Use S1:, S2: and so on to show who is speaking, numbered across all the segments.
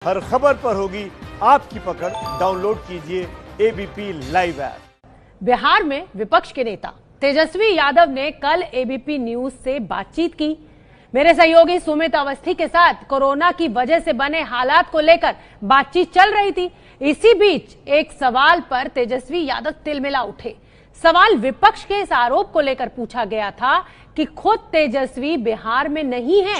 S1: हर खबर पर होगी आपकी पकड़। डाउनलोड कीजिए एबीपी लाइव ऐप।
S2: बिहार में विपक्ष के नेता तेजस्वी यादव ने कल एबीपी न्यूज से बातचीत की। मेरे सहयोगी सुमित अवस्थी के साथ कोरोना की वजह से बने हालात को लेकर बातचीत चल रही थी। इसी बीच एक सवाल पर तेजस्वी यादव तिलमिला उठे। सवाल विपक्ष के इस आरोप को लेकर पूछा गया था कि खुद तेजस्वी बिहार में नहीं है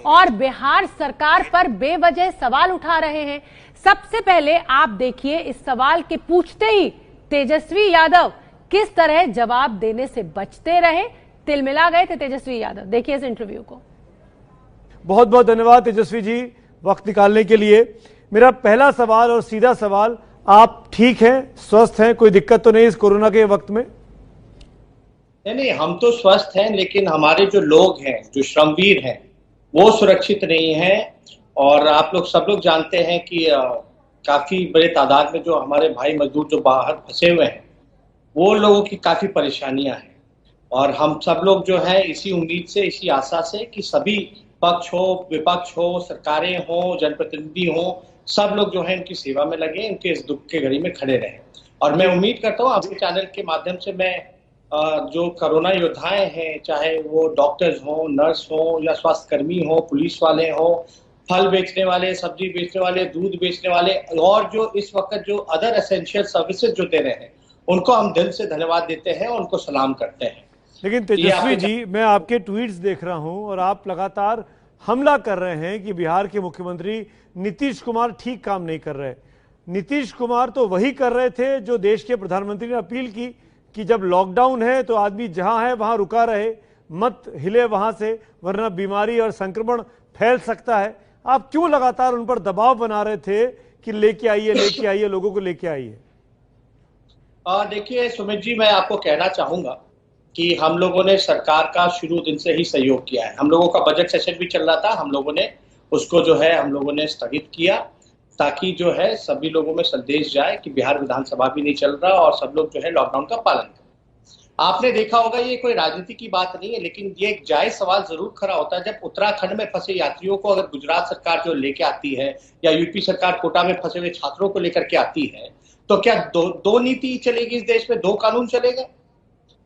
S2: और बिहार सरकार पर बेवजह सवाल उठा रहे हैं। सबसे पहले आप देखिए इस सवाल के पूछते ही तेजस्वी यादव किस तरह जवाब देने से बचते रहे। तिलमिला गए थे तेजस्वी यादव। देखिए इस इंटरव्यू को।
S1: बहुत बहुत धन्यवाद तेजस्वी जी वक्त निकालने के लिए। मेरा पहला सवाल और सीधा सवाल, आप ठीक हैं, स्वस्थ हैं, कोई दिक्कत तो नहीं इस कोरोना के वक्त में?
S3: नहीं, हम तो स्वस्थ हैं, लेकिन हमारे जो लोग हैं, जो श्रमवीर हैं, वो सुरक्षित नहीं हैं। और आप लोग सब लोग जानते हैं कि काफी बड़े तादाद में जो हमारे भाई मजदूर जो बाहर फंसे हुए हैं, वो लोगों की काफी परेशानियां हैं। और हम सब लोग जो है इसी उम्मीद से, इसी आशा से कि सभी पक्ष हो, विपक्ष हो, सरकारें हो, जनप्रतिनिधि हो, सब लोग जो है इनकी सेवा में लगे, इनके इस दुख के घड़ी में खड़े रहें। और मैं उम्मीद करता हूँ आपके चैनल के माध्यम से मैं जो कोरोना योद्धाएं हैं, चाहे वो डॉक्टर्स हो, नर्स हो, या स्वास्थ्य कर्मी हो, पुलिस वाले हो, फल बेचने वाले, सब्जी बेचने वाले, दूध बेचने वाले, और जो इस वक्त जो अदर एसेंशियल सर्विसेज जो दे रहे हैं, उनको हम दिल से धन्यवाद देते हैं, उनको सलाम करते हैं।
S1: लेकिन तेजस्वी जी, मैं आपके ट्वीट्स देख रहा हूं और आप लगातार हमला कर रहे हैं कि बिहार के मुख्यमंत्री नीतीश कुमार ठीक काम नहीं कर रहे। नीतीश कुमार तो वही कर रहे थे जो देश के प्रधानमंत्री ने अपील की कि जब लॉकडाउन है तो आदमी जहां है वहां रुका रहे, मत हिले वहां से, वरना बीमारी और संक्रमण फैल सकता है। आप क्यों लगातार उन पर दबाव बना रहे थे कि लेके आइए, लोगों को लेके आइए?
S3: देखिए सुमित जी, मैं आपको कहना चाहूंगा कि हम लोगों ने सरकार का शुरू दिन से ही सहयोग किया है। हम लोगों का बजट सेशन भी चल रहा था, हम लोगों ने उसको जो है हम लोगों ने स्थगित किया, ताकि जो है सभी लोगों में संदेश जाए कि बिहार विधानसभा भी नहीं चल रहा और सब लोग जो है लॉकडाउन का पालन करें। आपने देखा होगा, ये कोई राजनीति की बात नहीं है, लेकिन ये एक जायज सवाल जरूर खड़ा होता है। जब उत्तराखंड में फंसे यात्रियों को अगर गुजरात सरकार जो लेके आती है, या यूपी सरकार कोटा में फंसे हुए छात्रों को लेकर के आती है, तो क्या दो नीति चलेगी इस देश में, दो कानून चलेगा?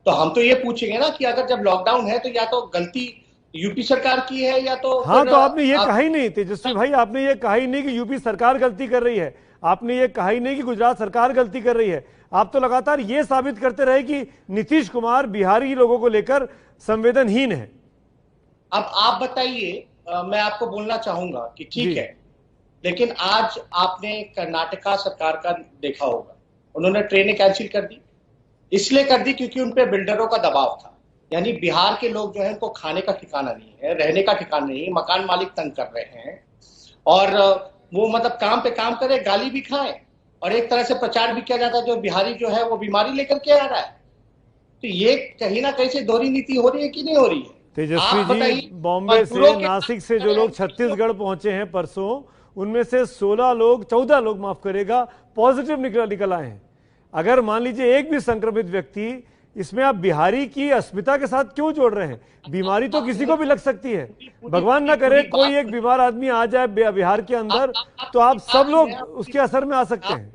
S3: तो हम तो ये पूछेंगे ना कि अगर जब लॉकडाउन है तो या तो गलती यूपी सरकार की है या तो
S1: हाँ, तो आपने ये कहा ही नहीं तेजस्वी भाई, आपने ये कहा ही नहीं कि यूपी सरकार गलती कर रही है, आपने ये कहा ही नहीं कि गुजरात सरकार गलती कर रही है। आप तो लगातार ये साबित करते रहे कि नीतीश कुमार बिहारी लोगों को लेकर संवेदनहीन है।
S3: अब आप बताइए, मैं आपको बोलना चाहूंगा कि ठीक है, लेकिन आज आपने कर्नाटका सरकार का देखा होगा, उन्होंने ट्रेनें कैंसिल कर दी। इसलिए कर दी क्योंकि उन पे बिल्डरों का दबाव था। यानी बिहार के लोग जो है उनको खाने का ठिकाना नहीं है, रहने का ठिकाना नहीं है, मकान मालिक तंग कर रहे हैं, और वो मतलब काम पे काम करे, गाली भी खाए, और एक तरह से प्रचार भी किया जाता है जो बिहारी जो है वो बीमारी लेकर के आ रहा है। तो ये कहीं ना कहीं से दोहरी नीति हो रही है कि नहीं हो रही है?
S1: तेजस्वी जी, बॉम्बे से, नासिक से जो लोग छत्तीसगढ़ पहुंचे हैं परसों, उनमें से 14 लोग माफ करेगा, पॉजिटिव निकल आए हैं। अगर मान लीजिए एक भी संक्रमित व्यक्ति, इसमें आप बिहारी की अस्मिता के साथ क्यों जोड़ रहे हैं? बीमारी तो किसी को भी लग सकती है, भगवान ना करे कोई एक बीमार आदमी आ जाए बिहार के अंदर, तो आप सब लोग उसके असर में आ सकते हैं।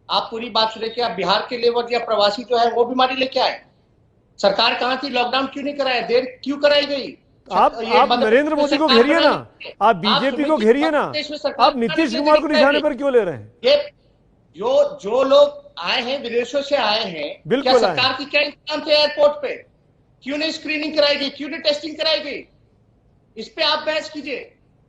S3: आप पूरी बात सुने कि आप बिहार के लेबर या प्रवासी जो है वो बीमारी लेके आए। सरकार कहां थी? लॉकडाउन क्यों नहीं कराया? देर क्यों कराई गई?
S1: आप नरेंद्र मोदी को घेरिए ना, आप बीजेपी को घेरिए ना, आप नीतीश कुमार को निशाने पर क्यों ले रहे हैं?
S3: ये जो लोग आए हैं, विदेशों से आए हैं, क्या सरकार की क्या इंतजाम थे एयरपोर्ट पे? क्यों नहीं स्क्रीनिंग कराई गई? क्यों नहीं टेस्टिंग कराई गई? इस पे आप बहस कीजिए।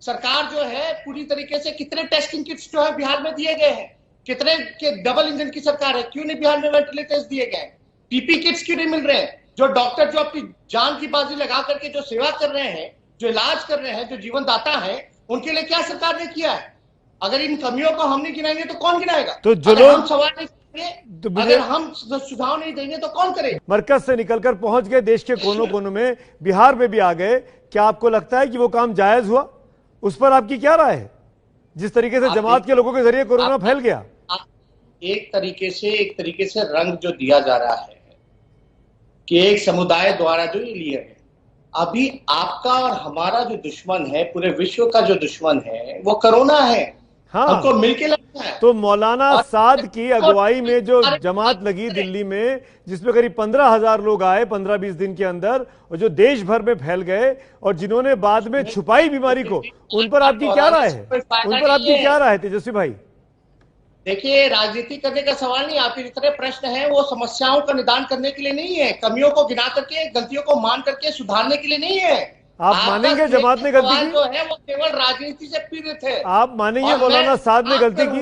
S3: सरकार जो है पूरी तरीके से, कितने टेस्टिंग किट्स जो है बिहार में दिए गए हैं, कितने के डबल इंजन की सरकार है, क्यों नहीं बिहार में वेंटिलेटर्स दिए गए? पीपी किट्स क्यों नहीं मिल रहे हैं? जो डॉक्टर जो अपनी जान की बाजी लगा करके जो सेवा कर रहे हैं, जो इलाज कर रहे हैं, जो जीवन दाता है, उनके लिए क्या सरकार ने किया है? अगर इन कमियों को हम नहीं गिनाएंगे तो कौन गिनाएगा? तो जो लोग सवाल नहीं करेंगे, अगर हम सुझाव नहीं देंगे तो कौन करेगा?
S1: मरकज से निकलकर पहुंच गए देश के कोनों कोनों में, बिहार में भी आ गए। क्या आपको लगता है कि वो काम जायज हुआ? उस पर आपकी क्या राय है, जिस तरीके से जमात के लोगों के जरिए कोरोना फैल गया?
S3: एक तरीके से रंग जो दिया जा रहा है कि एक समुदाय द्वारा जो ये लिया है, अभी आपका और हमारा जो दुश्मन है, पूरे विश्व का जो दुश्मन है, वो कोरोना है।
S1: हाँ,
S3: हमको मिलके लड़ना है।
S1: तो मौलाना साद की अगुवाई में जो जमात लगी दिल्ली में, जिसमें करीब 15,000 लोग आए 15-20 दिन के अंदर, और जो देश भर में फैल गए, और जिन्होंने बाद में छुपाई बीमारी को, उन पर आपकी क्या राय है? उन पर आपकी क्या राय है तेजस्वी भाई?
S3: देखिए, राजनीति करने का सवाल नहीं, आपके जितने प्रश्न हैं वो समस्याओं का निदान करने के लिए नहीं है, कमियों को गिना करके, गलतियों को मान करके सुधारने के लिए नहीं है।
S1: आप मानेंगे जमात ने गलती की?
S3: जो है वो केवल राजनीति से पीड़ित है।
S1: आप मानेंगे मौलाना साद ने गलती की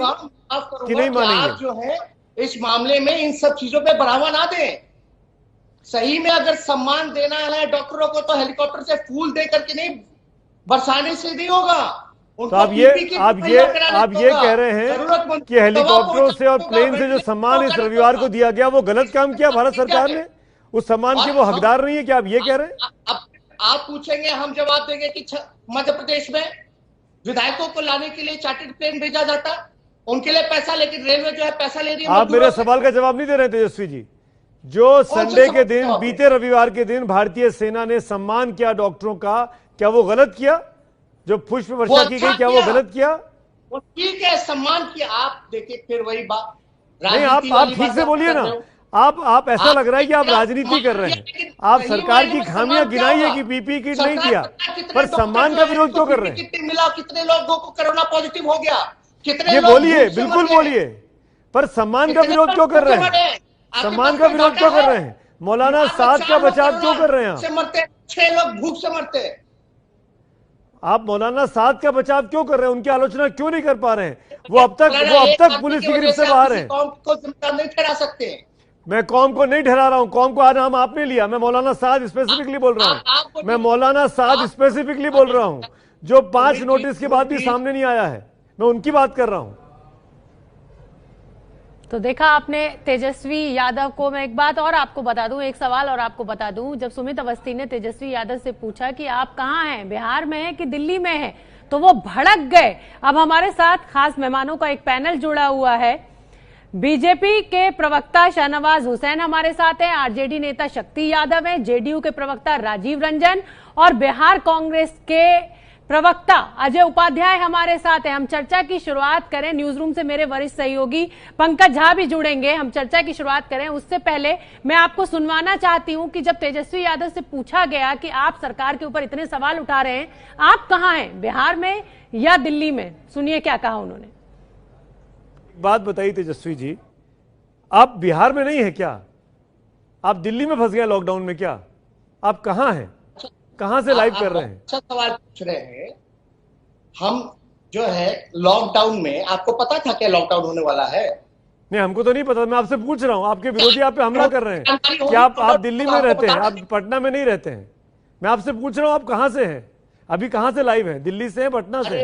S1: कि नहीं मानेंगे?
S3: आप जो है इस मामले में इन सब चीजों पे बढ़ावा ना दें। सही में अगर सम्मान देना है डॉक्टरों को तो हेलीकॉप्टर से फूल दे करके नहीं, बरसाने से नहीं होगा।
S1: तो आप ये कह रहे हैं कि हेलीकॉप्टरों से और प्लेन से जो सम्मान इस रविवार को दिया गया वो गलत काम किया भारत सरकार ने? उस सम्मान के वो हकदार नहीं है, क्या आप ये कह रहे हैं?
S3: आप पूछेंगे, हम जवाब देंगे कि मध्य प्रदेश में विधायकों को लाने के लिए चार्टर्ड प्लेन भेजा जाता, उनके लिए पैसा, लेकिन रेलवे जो है पैसा ले रही है।
S1: आप मेरे सवाल का जवाब नहीं दे रहे तेजस्वी जी। जो संडे के दिन, बीते रविवार के दिन भारतीय सेना ने सम्मान किया डॉक्टरों का, क्या वो गलत किया? जो पुष्प वर्षा की गई, क्या वो गलत किया?
S3: वो ठीक है, सम्मान किया। आप देखिए फिर वही बात,
S1: नहीं, आप ठीक से बोलिए ना। आप ऐसा लग रहा है कि आप राजनीति कर रहे हैं। आप सरकार की खामियां गिनाई है कि पीपीई किट नहीं किया, पर सम्मान का विरोध क्यों कर रहे हैं?
S3: कितने मिला, कितने लोगों को कोरोना पॉजिटिव हो गया, कितने
S1: ये बोलिए, बिल्कुल बोलिए, पर सम्मान का विरोध क्यों कर रहे हैं? सम्मान का विरोध क्यों कर रहे हैं? मौलाना साद का बचाव क्यों कर रहे हैं?
S3: मरते 6 लोग भूख से मरते।
S1: आप मौलाना साद का बचाव क्यों कर रहे हैं? उनकी आलोचना क्यों नहीं कर पा रहे हैं? वो अब तक पुलिस की गिरफ्त से बाहर हैं।
S3: कौम को जिम्मेदार नहीं ठहरा सकते।
S1: मैं कौम को नहीं ठहरा रहा हूं, कौम को आज नाम आपने लिया। मैं मौलाना साद स्पेसिफिकली बोल रहा हूं। मैं मौलाना साद स्पेसिफिकली बोल रहा हूं, जो 5 नोटिस के बाद भी सामने नहीं आया है। मैं उनकी बात कर रहा हूं।
S2: तो देखा आपने तेजस्वी यादव को। मैं एक बात और आपको बता दूं, एक सवाल और आपको बता दूं। जब सुमित अवस्थी ने तेजस्वी यादव से पूछा कि आप कहां हैं, बिहार में हैं कि दिल्ली में हैं, तो वो भड़क गए। अब हमारे साथ खास मेहमानों का एक पैनल जुड़ा हुआ है। बीजेपी के प्रवक्ता शाहनवाज हुसैन हमारे साथ हैं, आरजेडी नेता शक्ति यादव हैं, जेडीयू के प्रवक्ता राजीव रंजन और बिहार कांग्रेस के प्रवक्ता अजय उपाध्याय हमारे साथ हैं। हम चर्चा की शुरुआत करें। न्यूज रूम से मेरे वरिष्ठ सहयोगी पंकज झा भी जुड़ेंगे। हम चर्चा की शुरुआत करें उससे पहले मैं आपको सुनवाना चाहती हूं कि जब तेजस्वी यादव से पूछा गया कि आप सरकार के ऊपर इतने सवाल उठा रहे हैं, आप कहां हैं, बिहार में या दिल्ली में? सुनिए क्या कहा उन्होंने।
S1: बात बताइए तेजस्वी जी, आप बिहार में नहीं है क्या? आप दिल्ली में फंस गए लॉकडाउन में क्या? आप कहां हैं, कहां से लाइव कर रहे हैं?
S3: अच्छा सवाल पूछ रहे हैं। हम जो है लॉकडाउन में, आपको पता था क्या लॉकडाउन होने वाला है?
S1: नहीं, हमको तो नहीं पता। मैं आपसे पूछ रहा हूं, आपके विरोधी आप पे हमला कर रहे हैं कि आप दिल्ली में रहते हैं, आप पटना में नहीं रहते हैं। मैं आपसे पूछ रहा हूं आप कहां से हैं, अभी कहां से लाइव हैं? दिल्ली से हैं, पटना से?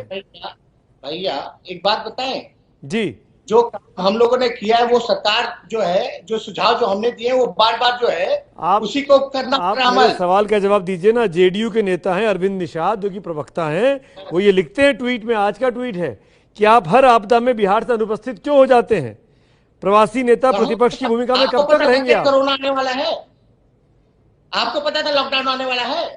S3: भैया एक बात बताएं
S1: जी।
S3: जो हम लोगों ने किया है वो सरकार जो है, जो सुझाव जो हमने दिए वो बार बार जो है आप उसी को करना।
S1: आप मेरे सवाल का जवाब दीजिए ना। जेडीयू के नेता हैं अरविंद निषाद, जो कि प्रवक्ता हैं, वो ये लिखते हैं ट्वीट में, आज का ट्वीट है, कि आप हर आपदा में बिहार से अनुपस्थित क्यों हो जाते हैं? प्रवासी नेता प्रतिपक्ष की भूमिका में कब तक रहेंगे आप?
S3: कोरोना आने वाला है, आपको पता था लॉकडाउन आने वाला है,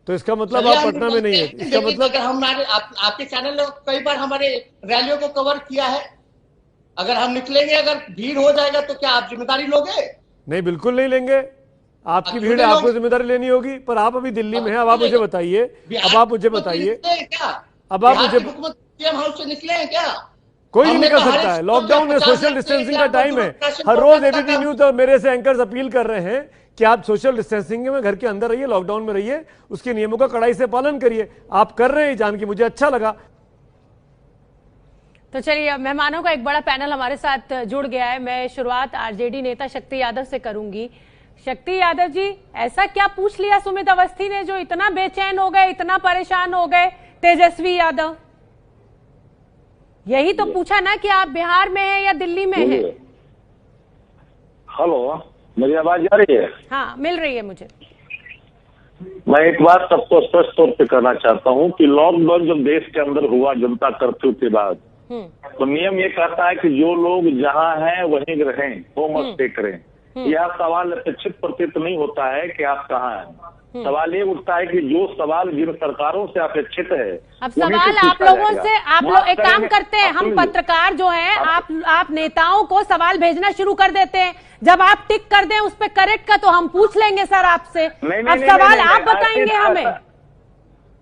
S1: तो इसका मतलब आप पटना में नहीं है। इसका मतलब
S3: हमारे आपके चैनल ने कई बार हमारे रैलियों को कवर किया है। अगर हम निकलेंगे, अगर भीड़ हो जाएगा तो क्या आप जिम्मेदारी लोगे?
S1: नहीं, बिल्कुल नहीं लेंगे। आपकी भीड़ है, आपको जिम्मेदारी लेनी होगी। पर आप अभी दिल्ली में हैं। अब आप मुझे बताइए, अब आप मुझे बताइए, अब आप मुझे,
S3: हाउस से निकले हैं क्या?
S1: कोई नहीं निकल सकता है। लॉकडाउन है, सोशल डिस्टेंसिंग का टाइम है। हर रोज एबीपी न्यूज और मेरे से एंकर्स अपील कर रहे हैं कि आप सोशल डिस्टेंसिंग में घर के अंदर रहिए, लॉकडाउन में रहिए, उसके नियमों का कड़ाई से पालन करिए। आप कर रहे हैं, जान के मुझे अच्छा लगा।
S2: तो चलिए, मेहमानों का एक बड़ा पैनल हमारे साथ जुड़ गया है। मैं शुरुआत आरजेडी नेता शक्ति यादव से करूंगी। शक्ति यादव जी, ऐसा क्या पूछ लिया सुमित अवस्थी ने जो इतना बेचैन हो गए, इतना परेशान हो गए तेजस्वी यादव? यही तो पूछा ना कि आप बिहार में हैं या दिल्ली में हैं?
S4: हेलो, मेरी आवाज आ रही है?
S2: हाँ, मिल रही है मुझे।
S4: मैं एक बात सबको स्पष्ट तौर पे करना चाहता हूँ कि लॉकडाउन जब देश के अंदर हुआ जनता कर्फ्यू के बाद, तो नियम ये कहता है कि जो लोग जहाँ हैं वहीं रहें, होम स्टे करें। यह सवाल अपेक्षित प्रतीत नहीं होता है कि आप कहाँ हैं। सवाल ये उठता है कि जो सवाल जिन सरकारों से अपेक्षित है,
S2: अब सवाल आप लोगों से, आप लोग एक काम करते हैं, हम पत्रकार जो हैं, आप नेताओं को सवाल भेजना शुरू कर देते हैं, जब आप टिक कर दें उस पर करेक्ट का, तो हम पूछ लेंगे सर आपसे। अब सवाल आप बताएंगे हमें।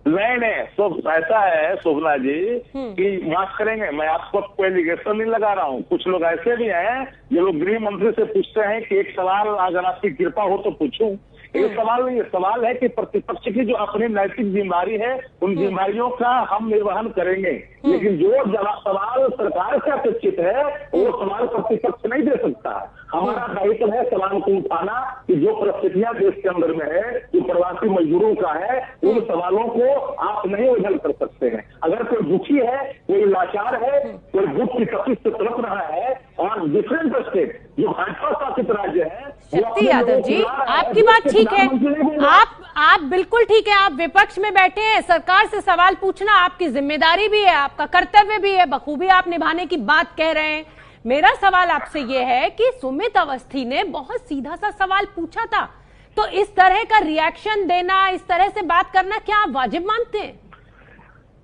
S4: नहीं तो ऐसा है शोभना जी कि माफ करेंगे, मैं आपको कोई एलिगेशन नहीं लगा रहा हूँ। कुछ लोग ऐसे भी हैं जो लोग गृह मंत्री से पूछते हैं कि एक सवाल अगर आपकी कृपा हो तो पूछूं। ये सवाल नहीं, ये सवाल है कि प्रतिपक्ष की जो अपनी नैतिक जिम्मेदारी है उन जिम्मेदारियों का हम निर्वहन करेंगे, लेकिन जो सवाल सरकार से अपेक्षित है वो सवाल प्रतिपक्ष नहीं दे सकता। हमारा दायित्व है सवाल को उठाना कि जो परिस्थितियां देश के अंदर में है, जो प्रवासी मजदूरों का है, उन सवालों को आप नहीं उछल कर सकते हैं। अगर कोई दुखी है, कोई लाचार है, कोई दुख की तकलीफ से तड़प रहा है, और डिफरेंट स्टेट जो भाजपा शासित राज्य है,
S2: शक्ति यादव जी आपकी बात ठीक है, आप बिल्कुल ठीक है, आप विपक्ष में बैठे हैं, सरकार से सवाल पूछना आपकी जिम्मेदारी भी है, आपका कर्तव्य भी है, बखूबी आप निभाने की बात कह रहे हैं। मेरा सवाल आपसे ये है कि सुमित अवस्थी ने बहुत सीधा सा सवाल पूछा था, तो इस तरह का रिएक्शन देना, इस तरह से बात करना क्या आप वाजिब मानते हैं?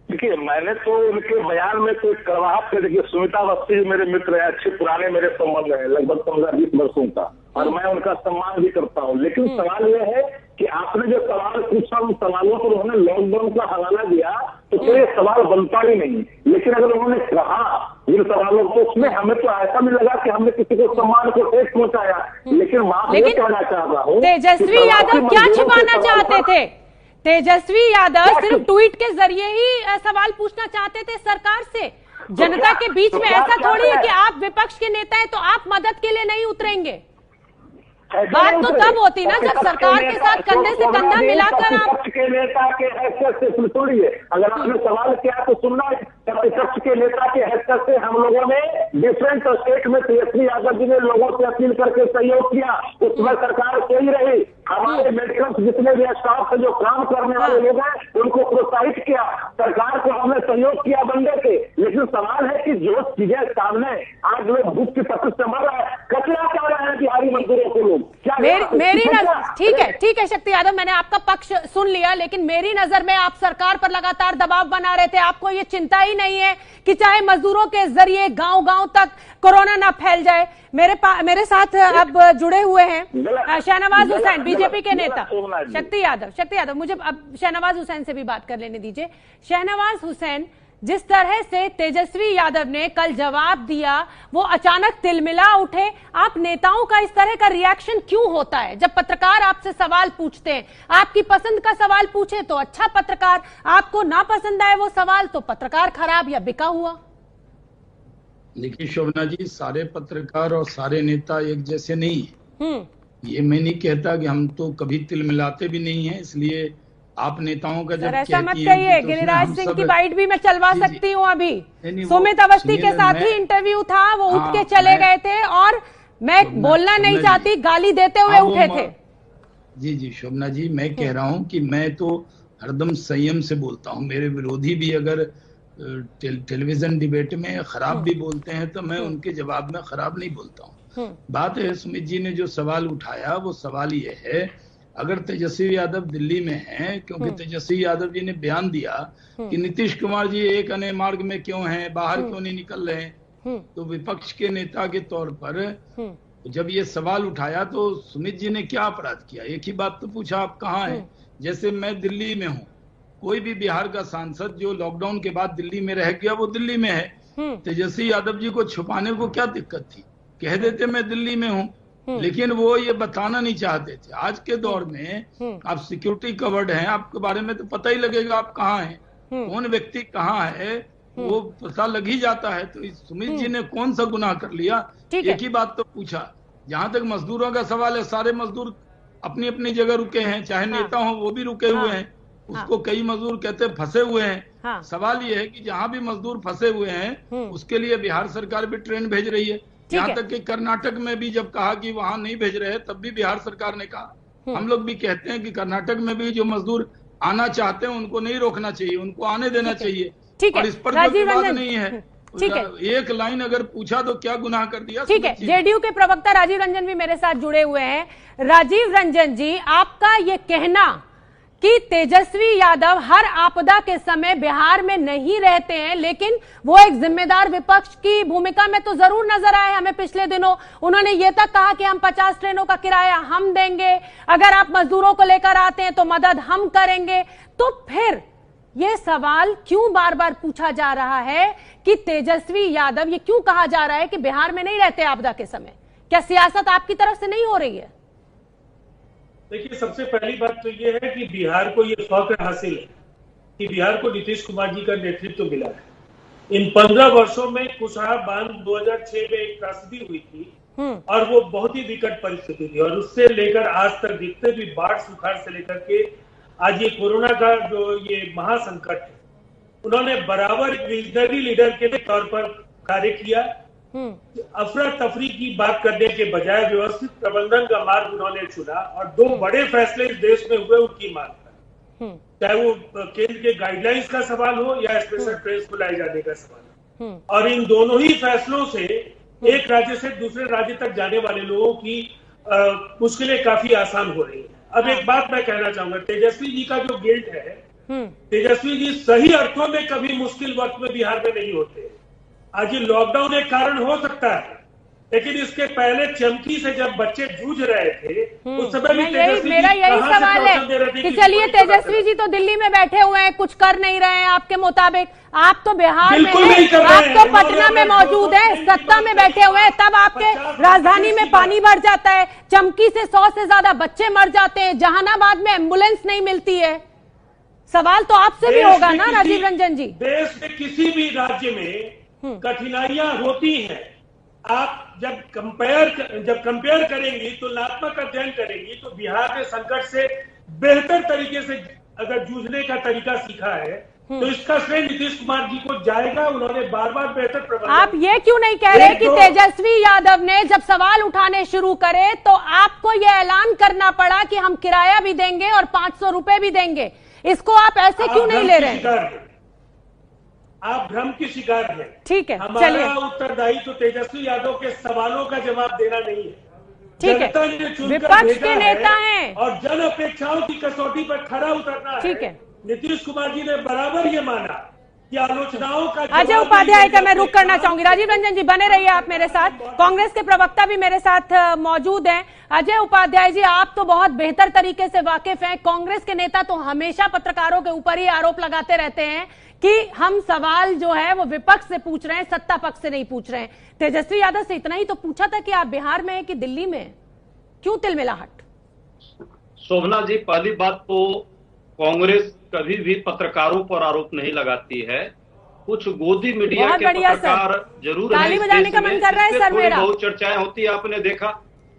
S4: देखिए, मैंने तो उनके बयान में कोई करवाहट कर, देखिए सुमिता अवस्थी मेरे मित्र है, अच्छे पुराने मेरे संबंध है, लगभग 15-20 वर्षों का, और मैं उनका सम्मान भी करता हूँ। लेकिन सवाल यह है कि आपने जो सवाल पूछा उन सवालों पर उन्होंने लॉकडाउन का हवाला दिया, तो कोई सवाल बनता ही नहीं। लेकिन अगर उन्होंने कहा जिन सवालों को, उसमें हमें तो ऐसा भी लगा कि हमने किसी को सम्मान को ठेस पहुंचाया। लेकिन मैं ये कहना चाह रहा हूँ,
S2: तेजस्वी यादव क्या छिपाना चाहते थे? तेजस्वी यादव सिर्फ ट्वीट के जरिए ही सवाल पूछना चाहते थे सरकार से, जनता के बीच में। ऐसा थोड़ी है कि आप विपक्ष के नेता हैं तो आप मदद के लिए नहीं उतरेंगे। बात तो तब होती ना जब सरकार के साथ कंधे से कंधा मिलाकर आप
S4: विपक्ष के नेता के हैसियत से सुनिए, अगर आपने सवाल किया तो सुनना। विपक्ष के नेता के हैसियत से हम लोगों ने डिफरेंट स्टेट में तेजस्वी यादव जी ने लोगों से अपील करके सहयोग किया, उसमें सरकार सही रही। हमारे मेडिकल जितने भी स्टाफ से जो काम करने वाले लोग हैं उनको प्रोत्साहित किया, सरकार को हमने सहयोग किया बंदे के। लेकिन सवाल है कि जो चीजें सामने आज लोग भूख की तकलीफ से मर रहा है, कचरा क्या रहा है बिहारी मजदूरों को लोग, क्या
S2: मेरी नजर ठीक है शक्ति यादव, मैंने आपका पक्ष सुन लिया, लेकिन मेरी नजर में आप सरकार पर लगातार दबाव बना रहे थे। आपको ये चिंता ही नहीं है कि चाहे मजदूरों के जरिए गांव-गांव तक कोरोना ना फैल जाए। मेरे साथ अब जुड़े हुए हैं शहनवाज हुसैन, बीजेपी के नेता। शक्ति यादव मुझे अब शहनवाज हुसैन से भी बात कर लेने दीजिए। शहनवाज हुसैन, जिस तरह से तेजस्वी यादव ने कल जवाब दिया वो अचानक तिलमिला उठे। आप नेताओं का इस तरह का रिएक्शन क्यों होता है जब पत्रकार आपसे सवाल पूछते हैं? आपकी पसंद का सवाल पूछे तो अच्छा पत्रकार, आपको ना पसंद आए वो सवाल तो पत्रकार खराब या बिका हुआ।
S5: देखिए शोभना जी, सारे पत्रकार और सारे नेता एक जैसे नहीं है। ये मैं नहीं कहता कि हम तो कभी तिलमिलाते भी नहीं है, इसलिए आप नेताओं का जब
S2: ऐसा मत कहिए। गिरिराज सिंह की बाइट भी मैं चलवा सकती हूँ अभी। सुमित अवस्थी के साथ ही इंटरव्यू था, वो उठ के चले गए थे और मैं बोलना नहीं चाहती, गाली देते हुए उठे थे।
S5: जी शोभना जी, मैं कह रहा हूँ कि मैं तो हरदम संयम से बोलता हूँ। मेरे विरोधी भी अगर टेलीविजन डिबेट में खराब भी बोलते हैं तो मैं उनके जवाब में खराब नहीं बोलता हूँ। बात है सुमित जी ने जो सवाल उठाया, वो सवाल ये है, अगर तेजस्वी यादव दिल्ली में हैं, क्योंकि तेजस्वी यादव जी ने बयान दिया कि नीतीश कुमार जी एक अन्य मार्ग में क्यों हैं, बाहर क्यों नहीं निकल रहे हैं, तो विपक्ष के नेता के तौर पर जब ये सवाल उठाया तो सुमित जी ने क्या अपराध किया? एक ही बात तो पूछा, आप कहाँ हैं? जैसे मैं दिल्ली में हूँ, कोई भी बिहार का सांसद जो लॉकडाउन के बाद दिल्ली में रह गया वो दिल्ली में है। तेजस्वी यादव जी को छुपाने को क्या दिक्कत थी? कह देते मैं दिल्ली में हूँ, लेकिन वो ये बताना नहीं चाहते थे। आज के दौर में आप सिक्योरिटी कवर्ड हैं, आपके बारे में तो पता ही लगेगा आप कहाँ हैं, कौन व्यक्ति कहाँ है, वो पता लग ही जाता है। तो सुमित जी ने कौन सा गुनाह कर लिया? एक ही बात तो पूछा। जहां तक मजदूरों का सवाल है, सारे मजदूर अपनी अपनी जगह रुके हैं, चाहे नेता हो वो भी रुके हुए हैं। उसको कई मजदूर कहते फंसे हुए हैं। सवाल ये है कि जहाँ भी मजदूर फंसे हुए हैं उसके लिए बिहार सरकार भी ट्रेन भेज रही है। यहाँ तक कि कर्नाटक में भी जब कहा कि वहां नहीं भेज रहे तब भी बिहार सरकार ने कहा। हम लोग भी कहते हैं कि कर्नाटक में भी जो मजदूर आना चाहते हैं उनको नहीं रोकना चाहिए, उनको आने देना चाहिए। और इस पर कोई विवाद नहीं है। एक लाइन अगर पूछा तो क्या गुनाह कर दिया?
S2: ठीक है, जेडीयू के प्रवक्ता राजीव रंजन भी मेरे साथ जुड़े हुए हैं। राजीव रंजन जी, आपका ये कहना कि तेजस्वी यादव हर आपदा के समय बिहार में नहीं रहते हैं, लेकिन वो एक जिम्मेदार विपक्ष की भूमिका में तो जरूर नजर आए हमें पिछले दिनों। उन्होंने ये तक कहा कि हम 50 ट्रेनों का किराया हम देंगे, अगर आप मजदूरों को लेकर आते हैं तो मदद हम करेंगे। तो फिर ये सवाल क्यों बार बार पूछा जा रहा है कि तेजस्वी यादव, ये क्यों कहा जा रहा है कि बिहार में नहीं रहते आपदा के समय? क्या सियासत आपकी तरफ से नहीं हो रही है?
S6: देखिए, सबसे पहली बात तो ये है कि बिहार को ये फख्र हासिल है कि बिहार को नीतीश कुमार जी का नेतृत्व मिला है। इन 15 वर्षों में कुशवाहा बांध 2006 में एक त्रासदी हुई थी और वो बहुत ही विकट परिस्थिति थी, और उससे लेकर आज तक जितने भी बाढ़ सुखाड़ से लेकर के आज ये कोरोना का जो ये महासंकट है, उन्होंने बराबर एक विजनरी लीडर के तौर पर कार्य किया। अफरा तफरी की बात करने के बजाय व्यवस्थित प्रबंधन का मार्ग उन्होंने चुना, और 2 बड़े फैसले इस देश में हुए उनकी मार्ग पर, चाहे वो केंद्र के गाइडलाइंस का सवाल हो या स्पेशल ट्रेन को लाए जाने का सवाल हो। और इन दोनों ही फैसलों से एक राज्य से दूसरे राज्य तक जाने वाले लोगों की मुश्किलें काफी आसान हो रही है। अब एक बात मैं कहना चाहूंगा, तेजस्वी जी का जो गिल्ट है, तेजस्वी जी सही अर्थों में कभी मुश्किल वक्त में बिहार में नहीं होते। आज ये लॉकडाउन एक कारण हो सकता है, लेकिन इसके पहले चमकी से जब बच्चे जूझ रहे थे उस समय भी
S2: मेरा यही सवाल है कि चलिए तेजस्वी जी तो दिल्ली में बैठे हुए हैं, कुछ कर नहीं रहे हैं आपके मुताबिक, आप तो बिहार में हैं, आप तो पटना में मौजूद हैं, सत्ता में बैठे हुए हैं, तब आपके राजधानी में पानी भर जाता है, चमकी से 100 से ज्यादा बच्चे मर जाते हैं, जहानाबाद में एम्बुलेंस नहीं मिलती है। सवाल तो आपसे भी होगा ना राजीव रंजन जी।
S6: देश के किसी भी राज्य में कठिनाइयां होती हैं। आप जब कंपेयर करेंगी, तुलनात्मक अध्ययन करेंगी, तो बिहार ने संकट से बेहतर तरीके से अगर जूझने का तरीका सीखा है तो इसका श्रेय नीतीश कुमार जी को जाएगा। उन्होंने बार बार बेहतर प्रबंधन।
S2: आप ये क्यों नहीं कह रहे कि तेजस्वी यादव ने जब सवाल उठाने शुरू करे तो आपको ये ऐलान करना पड़ा कि हम किराया भी देंगे और 500 रुपए भी देंगे? इसको आप ऐसे क्यों नहीं ले रहे?
S6: आप भ्रम की शिकार हैं।
S2: ठीक है,
S6: हमारा उत्तरदायित्व तो तेजस्वी यादव के सवालों का जवाब देना नहीं है।
S2: ठीक है, विपक्ष के नेता हैं
S6: और जन अपेक्षाओं की कसौटी पर खरा उतरना है।
S2: ठीक है,
S6: नीतीश कुमार जी ने बराबर ये माना कि आलोचनाओं का।
S2: अजय उपाध्याय का मैं रुख करना चाहूंगी। राजीव रंजन जी बने रहिए आप मेरे साथ, कांग्रेस के प्रवक्ता भी मेरे साथ मौजूद हैं। अजय उपाध्याय जी, आप तो बहुत बेहतर तरीके से वाकिफ हैं, कांग्रेस के नेता तो हमेशा पत्रकारों के ऊपर ही आरोप लगाते रहते हैं कि हम सवाल जो है वो विपक्ष से पूछ रहे हैं, सत्ता पक्ष से नहीं पूछ रहे हैं। तेजस्वी यादव से इतना ही तो पूछा था कि आप बिहार में हैं कि दिल्ली में, क्यों तिलमिलाहट?
S7: शोभना जी, पहली बात तो कांग्रेस कभी भी पत्रकारों पर आरोप नहीं लगाती है। कुछ गोदी मीडिया के पत्रकार जरूर
S2: ताली बजाने का मन कर रहा है सर मेरा।
S7: बहुत चर्चाएं होती है,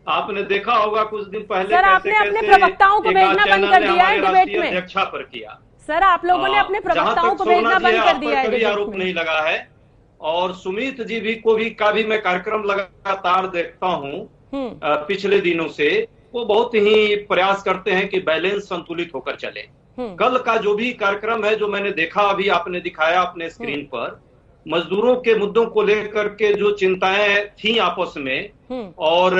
S7: आपने देखा होगा कुछ दिन पहले
S2: सर आपने अपने प्रवक्ताओं को भेजना बंद कर दिया है डिबेट में।
S7: अध्यक्षा पर किया
S2: सर, आप लोगों ने अपने प्रवक्ताओं को भेजना बंद कर दिया है।
S7: कभी आरोप नहीं लगा है। और सुमित जी भी का भी मैं कार्यक्रम लगातार देखता हूँ पिछले दिनों से। वो बहुत ही प्रयास करते हैं कि बैलेंस संतुलित होकर चले। कल का जो भी कार्यक्रम है, जो मैंने देखा, अभी आपने दिखाया अपने स्क्रीन पर, मजदूरों के मुद्दों को लेकर के जो चिंताएं थी आपस में, और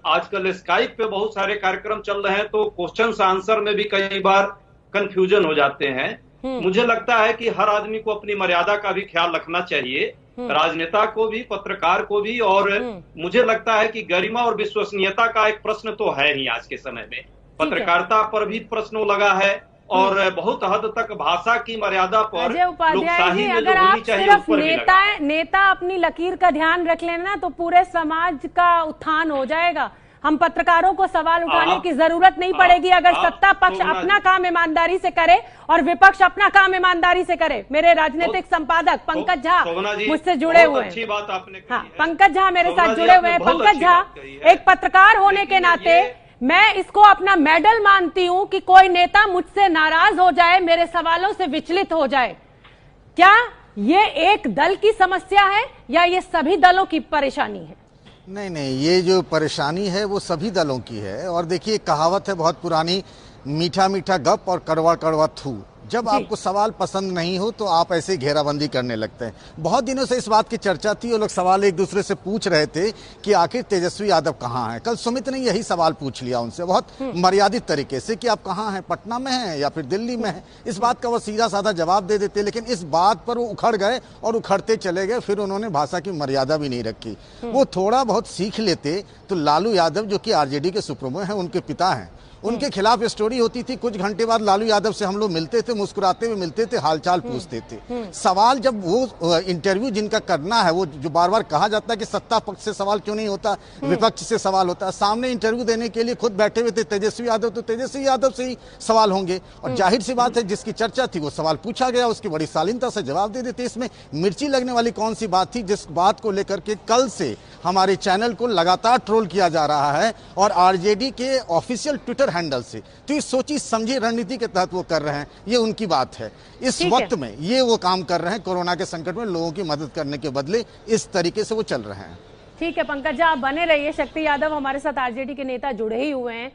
S7: आजकल स्काइप पे बहुत सारे कार्यक्रम चल रहे हैं, तो क्वेश्चन आंसर में भी कई बार कंफ्यूजन हो जाते हैं। मुझे लगता है कि हर आदमी को अपनी मर्यादा का भी ख्याल रखना चाहिए, राजनेता को भी, पत्रकार को भी। और मुझे लगता है कि गरिमा और विश्वसनीयता का एक प्रश्न तो है ही आज के समय में। पत्रकारिता पर भी प्रश्न लगा है और बहुत हद तक भाषा की मर्यादा पर।
S2: अजय उपाध्याय जी, अगर आप सिर्फ नेता अपनी लकीर का ध्यान रख लेना तो पूरे समाज का उत्थान हो जाएगा। हम पत्रकारों को सवाल उठाने की जरूरत नहीं पड़ेगी अगर सत्ता पक्ष अपना काम ईमानदारी से करे और विपक्ष अपना काम ईमानदारी से करे। मेरे राजनीतिक संपादक पंकज झा मुझसे जुड़े हुए हैं।
S7: अच्छी बात आपने कही।
S2: हाँ, पंकज झा मेरे साथ जुड़े हुए हैं। पंकज झा, एक पत्रकार होने के नाते मैं इसको अपना मेडल मानती हूं कि कोई नेता मुझसे नाराज हो जाए, मेरे सवालों से विचलित हो जाए। क्या ये एक दल की समस्या है या ये सभी दलों की परेशानी है?
S8: नहीं, ये जो परेशानी है वो सभी दलों की है। और देखिए, कहावत है बहुत पुरानी, मीठा मीठा गप और कड़वा कड़वा थू। जब आपको सवाल पसंद नहीं हो तो आप ऐसे घेराबंदी करने लगते हैं। बहुत दिनों से इस बात की चर्चा थी, वो लोग सवाल एक दूसरे से पूछ रहे थे कि आखिर तेजस्वी यादव कहाँ हैं। कल सुमित ने यही सवाल पूछ लिया उनसे बहुत मर्यादित तरीके से कि आप कहाँ हैं, पटना में हैं या फिर दिल्ली में हैं। इस बात का वो सीधा साधा जवाब दे देते, लेकिन इस बात पर वो उखड़ गए और उखड़ते चले गए। फिर उन्होंने भाषा की मर्यादा भी नहीं रखी। वो थोड़ा बहुत सीख लेते तो लालू यादव जो कि आरजेडी के सुप्रीमो हैं, उनके पिता हैं, उनके खिलाफ स्टोरी होती थी। कुछ घंटे बाद लालू यादव से हम लोग मिलते थे, मुस्कुराते हुए मिलते थे, हालचाल पूछते थे। सवाल जब वो इंटरव्यू जिनका करना है, वो जो बार बार कहा जाता है कि सत्ता पक्ष से सवाल क्यों नहीं होता, विपक्ष से सवाल होता है। सामने इंटरव्यू देने के लिए खुद बैठे हुए थे तेजस्वी यादव, तो तेजस्वी यादव से ही सवाल होंगे और जाहिर सी बात है जिसकी चर्चा थी वो सवाल पूछा गया, उसकी बड़ी शालीनता से जवाब दे देते। इसमें मिर्ची लगने वाली कौन सी बात थी, जिस बात को लेकर के कल से हमारे चैनल को लगातार ट्रोल किया जा रहा है और आरजेडी के ऑफिशियल ट्विटर हैंडल से। तो ये सोची समझी रणनीति के तहत वो कर रहे हैं, ये उनकी बात है। इस वक्त में ये वो काम कर रहे हैं, कोरोना के संकट में लोगों की मदद करने के बदले इस तरीके से वो चल रहे हैं।
S2: ठीक है पंकज, आप बने रहिए। शक्ति यादव हमारे साथ आरजेडी के नेता जुड़े ही हुए हैं।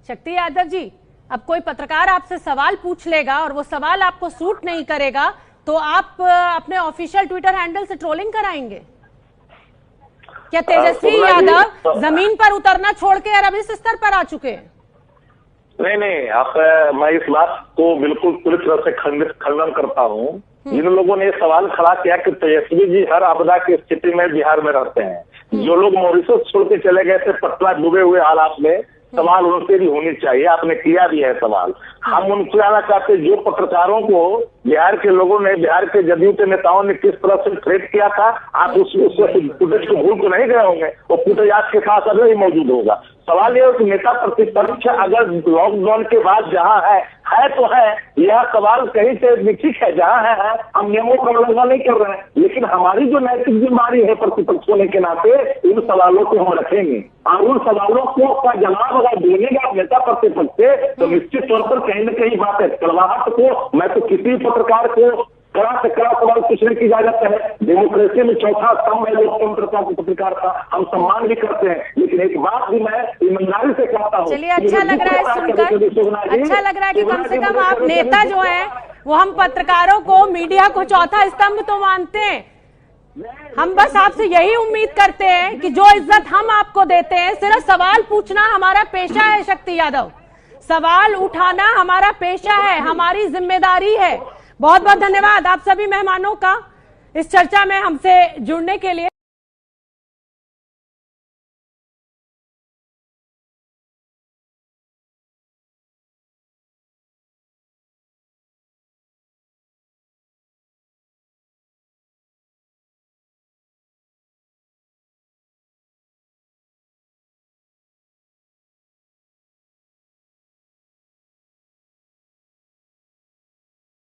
S2: शक्ति यादव जी, अब कोई पत्रकार आपसे सवाल पूछ लेगा और वो सवाल आपको सूट नहीं करेगा तो आप अपने ऑफिशियल ट्विटर हैंडल से ट्रोलिंग कराएंगे क्या? तेजस्वी यादव जमीन पर उतरना छोड़ के अब इस स्तर पर आ चुके हैं।
S4: नहीं, आप मैं इस बात को बिल्कुल पूरी तरह से खंडन करता हूँ। जिन लोगों ने सवाल खड़ा किया कि तेजस्वी जी हर आपदा की स्थिति में बिहार में रहते हैं, जो लोग मॉरिशस छोड़ के चले गए थे पटना डूबे हुए हालात में, सवाल उनसे भी होनी चाहिए। आपने किया भी है सवाल। हम उनसे आना चाहते, जो पत्रकारों को बिहार के लोगों ने, बिहार के जदयू के नेताओं ने किस तरह से थ्रेट किया था, आप उस फुटेज को भूल तो नहीं गए होंगे। वो फुटेज आज के साथ अभी ही मौजूद होगा। सवाल यह है कि नेता प्रतिपक्ष अगर लॉकडाउन के बाद जहाँ है तो है, यह सवाल कहीं से ठीक है, जहाँ है हम नियमों का उल्लंघन नहीं कर रहे हैं, लेकिन हमारी जो नैतिक जिम्मेदारी है प्रतिपक्ष होने के नाते इन सवालों को हम रखेंगे और उन सवालों को का जवाब अगर देने का नेता प्रतिपक्ष से तो निश्चित तौर पर कहीं न कहीं बात है। कड़वाहट को मैं तो किसी पत्रकार को कड़ा से कड़ा सवाल पूछने की इजाजत है। डेमोक्रेसी में चौथा स्तंभ है लोकतंत्र की पत्रकार का, हम सम्मान भी करते हैं, लेकिन एक बात भी मैं ईमानदारी से कहता हूँ।
S2: चलिए, अच्छा लग रहा है सुनकर, अच्छा लग रहा है कि कम से कम आप नेता जो है वो हम पत्रकारों को, मीडिया को चौथा स्तंभ तो मानते हैं। हम बस आपसे यही उम्मीद करते हैं कि जो इज्जत हम आपको देते हैं, सिर्फ सवाल पूछना हमारा पेशा है। शक्ति यादव, सवाल उठाना हमारा पेशा है, हमारी जिम्मेदारी है। बहुत बहुत धन्यवाद आप सभी मेहमानों का इस चर्चा में हमसे जुड़ने के लिए।